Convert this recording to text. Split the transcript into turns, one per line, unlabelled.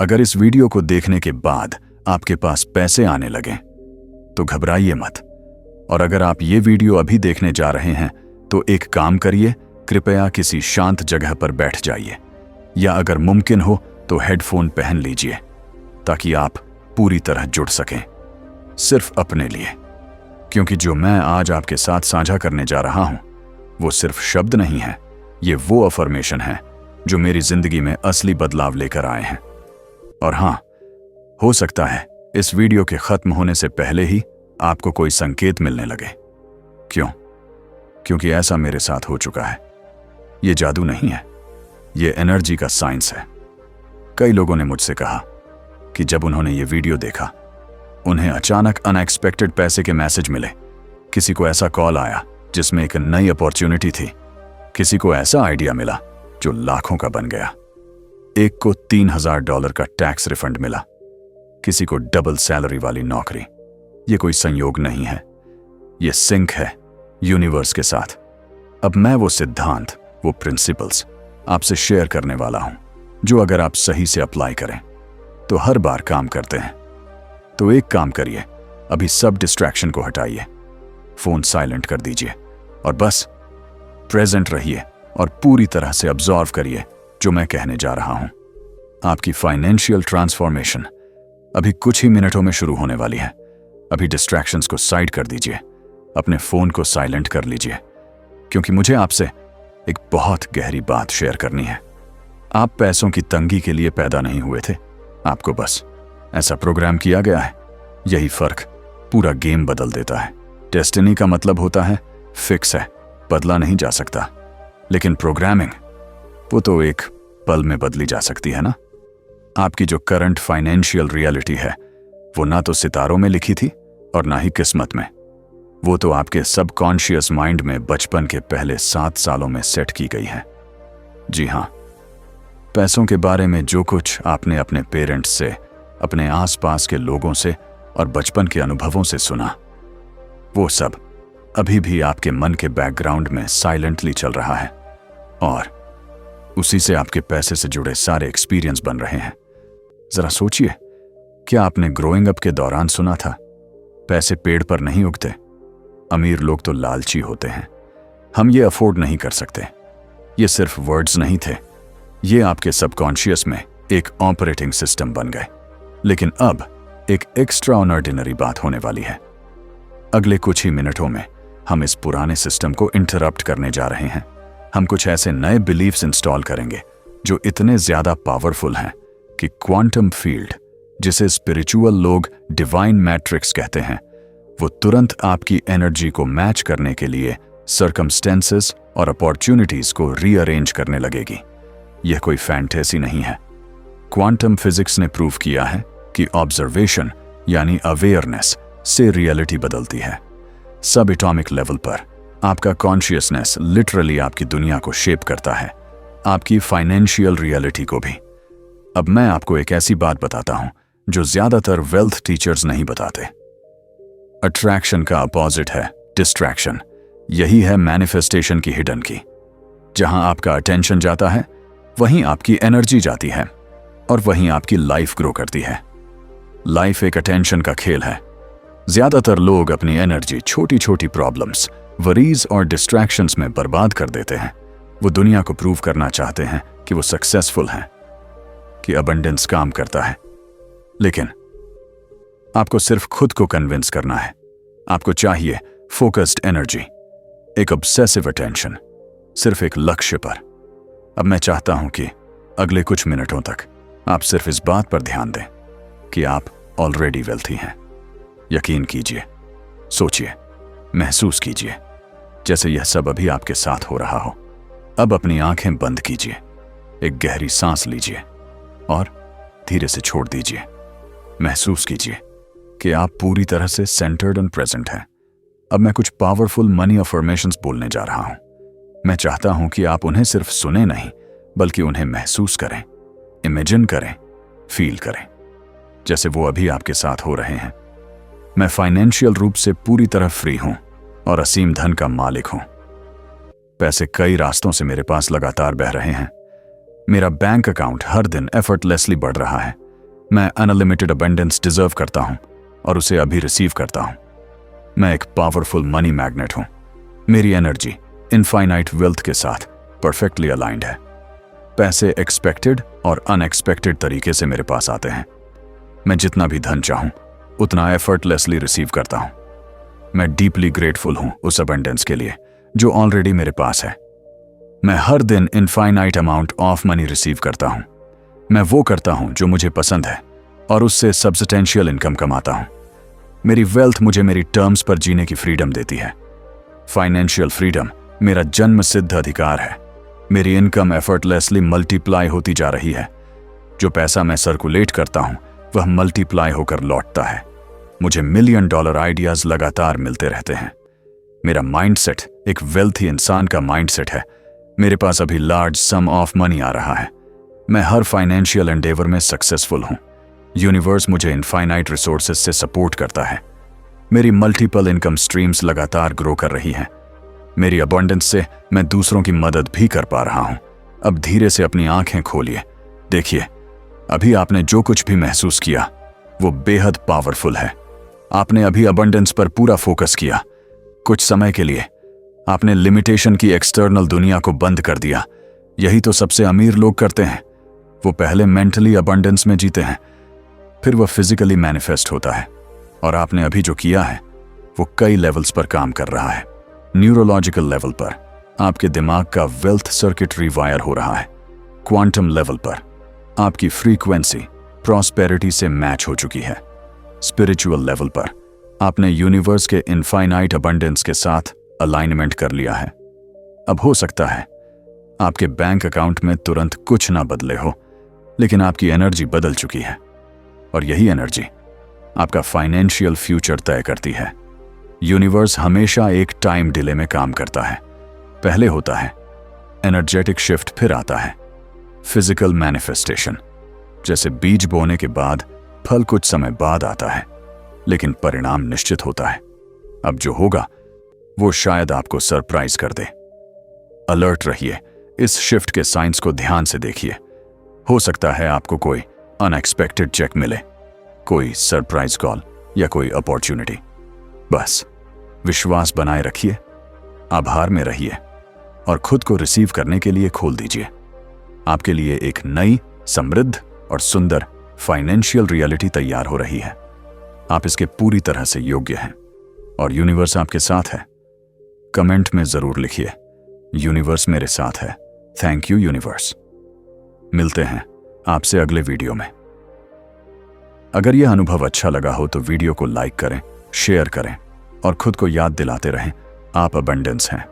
अगर इस वीडियो को देखने के बाद आपके पास पैसे आने लगें तो घबराइए मत। और अगर आप ये वीडियो अभी देखने जा रहे हैं तो एक काम करिए, कृपया किसी शांत जगह पर बैठ जाइए, या अगर मुमकिन हो तो हेडफोन पहन लीजिए ताकि आप पूरी तरह जुड़ सकें, सिर्फ अपने लिए। क्योंकि जो मैं आज आपके साथ साझा करने जा रहा हूं वो सिर्फ शब्द नहीं है, ये वो अफर्मेशन है जो मेरी जिंदगी में असली बदलाव लेकर आए हैं। और हां, हो सकता है इस वीडियो के खत्म होने से पहले ही आपको कोई संकेत मिलने लगे। क्यों? क्योंकि ऐसा मेरे साथ हो चुका है। ये जादू नहीं है, ये एनर्जी का साइंस है। कई लोगों ने मुझसे कहा कि जब उन्होंने ये वीडियो देखा उन्हें अचानक अनएक्सपेक्टेड पैसे के मैसेज मिले। किसी को ऐसा कॉल आया जिसमें एक नई अपॉर्चुनिटी थी, किसी को ऐसा आइडिया मिला जो लाखों का बन गया, एक को $3000 का टैक्स रिफंड मिला, किसी को डबल सैलरी वाली नौकरी। ये कोई संयोग नहीं है, ये सिंक है यूनिवर्स के साथ। अब मैं वो सिद्धांत, वो प्रिंसिपल्स आपसे शेयर करने वाला हूं जो अगर आप सही से अप्लाई करें तो हर बार काम करते हैं। तो एक काम करिए, अभी सब डिस्ट्रैक्शन को हटाइए, फोन साइलेंट कर दीजिए और बस प्रेजेंट रहिए और पूरी तरह से अब्जॉर्व करिए जो मैं कहने जा रहा हूं। आपकी फाइनेंशियल ट्रांसफॉर्मेशन अभी कुछ ही मिनटों में शुरू होने वाली है। अभी डिस्ट्रैक्शंस को साइड कर दीजिए, अपने फोन को साइलेंट कर लीजिए, क्योंकि मुझे आपसे एक बहुत गहरी बात शेयर करनी है। आप पैसों की तंगी के लिए पैदा नहीं हुए थे, आपको बस ऐसा प्रोग्राम किया गया है। यही फर्क पूरा गेम बदल देता है। डेस्टिनी का मतलब होता है फिक्स है, बदला नहीं जा सकता, लेकिन प्रोग्रामिंग वो तो एक पल में बदली जा सकती है ना। आपकी जो करंट फाइनेंशियल रियलिटी है वो ना तो सितारों में लिखी थी और ना ही किस्मत में, वो तो आपके सबकॉन्शियस माइंड में बचपन के पहले 7 सालों में सेट की गई है। जी हां, पैसों के बारे में जो कुछ आपने अपने पेरेंट्स से, अपने आसपास के लोगों से और बचपन के अनुभवों से सुना, वो सब अभी भी आपके मन के बैकग्राउंड में साइलेंटली चल रहा है और उसी से आपके पैसे से जुड़े सारे एक्सपीरियंस बन रहे हैं। जरा सोचिए, क्या आपने ग्रोइंग अप के दौरान सुना था पैसे पेड़ पर नहीं उगते, अमीर लोग तो लालची होते हैं, हम ये अफोर्ड नहीं कर सकते। ये सिर्फ वर्ड्स नहीं थे, ये आपके सबकॉन्शियस में एक ऑपरेटिंग सिस्टम बन गए। लेकिन अब एक एक्स्ट्राऑर्डिनरी बात होने वाली है। अगले कुछ ही मिनटों में हम इस पुराने सिस्टम को इंटरप्ट करने जा रहे हैं। हम कुछ ऐसे नए बिलीफ्स इंस्टॉल करेंगे जो इतने ज्यादा पावरफुल हैं कि क्वांटम फील्ड, जिसे स्पिरिचुअल लोग डिवाइन मैट्रिक्स कहते हैं, वो तुरंत आपकी एनर्जी को मैच करने के लिए सर्कमस्टेंसेस और अपॉर्चुनिटीज को रीअरेंज करने लगेगी। यह कोई फैंटेसी नहीं है। क्वांटम फिजिक्स ने प्रूव किया है कि ऑब्जर्वेशन यानी अवेयरनेस से रियलिटी बदलती है। सब एटॉमिक लेवल पर आपका कॉन्शियसनेस लिटरली आपकी दुनिया को शेप करता है, आपकी फाइनेंशियल रियलिटी को भी। अब मैं आपको एक ऐसी बात बताता हूं जो ज्यादातर वेल्थ टीचर्स नहीं बताते। अट्रैक्शन का अपोजिट है डिस्ट्रैक्शन। यही है मैनिफेस्टेशन की हिडन की। जहां आपका अटेंशन जाता है वहीं आपकी एनर्जी जाती है और वहीं आपकी लाइफ ग्रो करती है। लाइफ एक अटेंशन का खेल है। ज्यादातर लोग अपनी एनर्जी छोटी छोटी प्रॉब्लम्स, वरीज और डिस्ट्रैक्शंस में बर्बाद कर देते हैं। वो दुनिया को प्रूव करना चाहते हैं कि वो सक्सेसफुल हैं, कि अबंडेंस काम करता है। लेकिन आपको सिर्फ खुद को कन्विंस करना है। आपको चाहिए फोकस्ड एनर्जी, एक ऑब्सेसिव अटेंशन, सिर्फ एक लक्ष्य पर। अब मैं चाहता हूं कि अगले कुछ मिनटों तक आप सिर्फ इस बात पर ध्यान दें कि आप ऑलरेडी वेल्थी हैं। यकीन कीजिए, सोचिए, महसूस कीजिए जैसे यह सब अभी आपके साथ हो रहा हो। अब अपनी आंखें बंद कीजिए, एक गहरी सांस लीजिए और धीरे से छोड़ दीजिए। महसूस कीजिए कि आप पूरी तरह से सेंटर्ड एंड प्रेजेंट हैं। अब मैं कुछ पावरफुल मनी अफर्मेशंस बोलने जा रहा हूं। मैं चाहता हूं कि आप उन्हें सिर्फ सुने नहीं, बल्कि उन्हें महसूस करें, इमेजिन करें, फील करें, जैसे वो अभी आपके साथ हो रहे हैं। मैं फाइनेंशियल रूप से पूरी तरह फ्री हूं और असीम धन का मालिक हूं। पैसे कई रास्तों से मेरे पास लगातार बह रहे हैं। मेरा बैंक अकाउंट हर दिन एफर्टलेसली बढ़ रहा है मैं अनलिमिटेड अबंडेंस डिजर्व करता हूं और उसे अभी रिसीव करता हूं। मैं एक पावरफुल मनी मैग्नेट हूं। मेरी एनर्जी इनफाइनाइट वेल्थ के साथ परफेक्टली अलाइंड है। पैसे एक्सपेक्टेड और अनएक्सपेक्टेड तरीके से मेरे पास आते हैं। मैं जितना भी धन चाहूं उतना एफर्टलेसली रिसीव करता हूं। मैं डीपली ग्रेटफुल हूं उस अबंडेंस के लिए जो ऑलरेडी मेरे पास है। मैं हर दिन infinite amount of money receive करता हूं। मैं वो करता हूं जो मुझे पसंद है और उससे सब्सटेंशियल इनकम कमाता हूं। मेरी वेल्थ मुझे मेरी टर्म्स पर जीने की फ्रीडम देती है। फाइनेंशियल फ्रीडम मेरा जन्म सिद्ध अधिकार है। मेरी इनकम एफर्टलेसली मल्टीप्लाई होती जा रही है। जो पैसा मैं सर्कुलेट करता हूं वह मल्टीप्लाई होकर लौटता है। मुझे $1 मिलियन आइडियाज लगातार मिलते रहते हैं। मेरा माइंडसेट एक वेल्थी इंसान का माइंडसेट है। मेरे पास अभी लार्ज सम ऑफ मनी आ रहा है। मैं हर फाइनेंशियल एंडेवर में सक्सेसफुल हूं। यूनिवर्स मुझे इनफाइनाइट रिसोर्सेज से सपोर्ट करता है। मेरी मल्टीपल इनकम स्ट्रीम्स लगातार ग्रो कर रही हैं। मेरी अबंडेंस से मैं दूसरों की मदद भी कर पा रहा हूं। अब धीरे से अपनी आंखें खोलिए। देखिए, अभी आपने जो कुछ भी महसूस किया वो बेहद पावरफुल है। आपने अभी अबंडेंस पर पूरा फोकस किया। कुछ समय के लिए आपने लिमिटेशन की एक्सटर्नल दुनिया को बंद कर दिया। यही तो सबसे अमीर लोग करते हैं। वो पहले मेंटली अबंडेंस में जीते हैं, फिर वह फिजिकली मैनिफेस्ट होता है। और आपने अभी जो किया है वो कई लेवल्स पर काम कर रहा है। न्यूरोलॉजिकल लेवल पर आपके दिमाग का वेल्थ सर्किट रिवायर हो रहा है। क्वांटम लेवल पर आपकी फ्रीक्वेंसी प्रॉस्पेरिटी से मैच हो चुकी है। स्पिरिचुअल लेवल पर आपने यूनिवर्स के इनफाइनाइट अबंडेंस के साथ अलाइनमेंट कर लिया है। अब हो सकता है आपके बैंक अकाउंट में तुरंत कुछ ना बदले हो, लेकिन आपकी एनर्जी बदल चुकी है और यही एनर्जी आपका फाइनेंशियल फ्यूचर तय करती है। यूनिवर्स हमेशा एक टाइम डिले में काम करता है। पहले होता है एनर्जेटिक शिफ्ट, फिर आता है फिजिकल मैनिफेस्टेशन। जैसे बीज बोने के बाद फल कुछ समय बाद आता है, लेकिन परिणाम निश्चित होता है। अब जो होगा वो शायद आपको सरप्राइज कर दे। अलर्ट रहिए, इस शिफ्ट के साइंस को ध्यान से देखिए। हो सकता है आपको कोई अनएक्सपेक्टेड चेक मिले, कोई सरप्राइज कॉल या कोई अपॉर्चुनिटी। बस विश्वास बनाए रखिए, आभार में रहिए और खुद को रिसीव करने के लिए खोल दीजिए। आपके लिए एक नई, समृद्ध और सुंदर फाइनेंशियल रियलिटी तैयार हो रही है। आप इसके पूरी तरह से योग्य हैं और यूनिवर्स आपके साथ है। कमेंट में जरूर लिखिए, यूनिवर्स मेरे साथ है। Thank you universe. मिलते हैं आपसे अगले वीडियो में। अगर यह अनुभव अच्छा लगा हो तो वीडियो को लाइक करें, शेयर करें और खुद को याद दिलाते रहें, आप अबंडेंस हैं।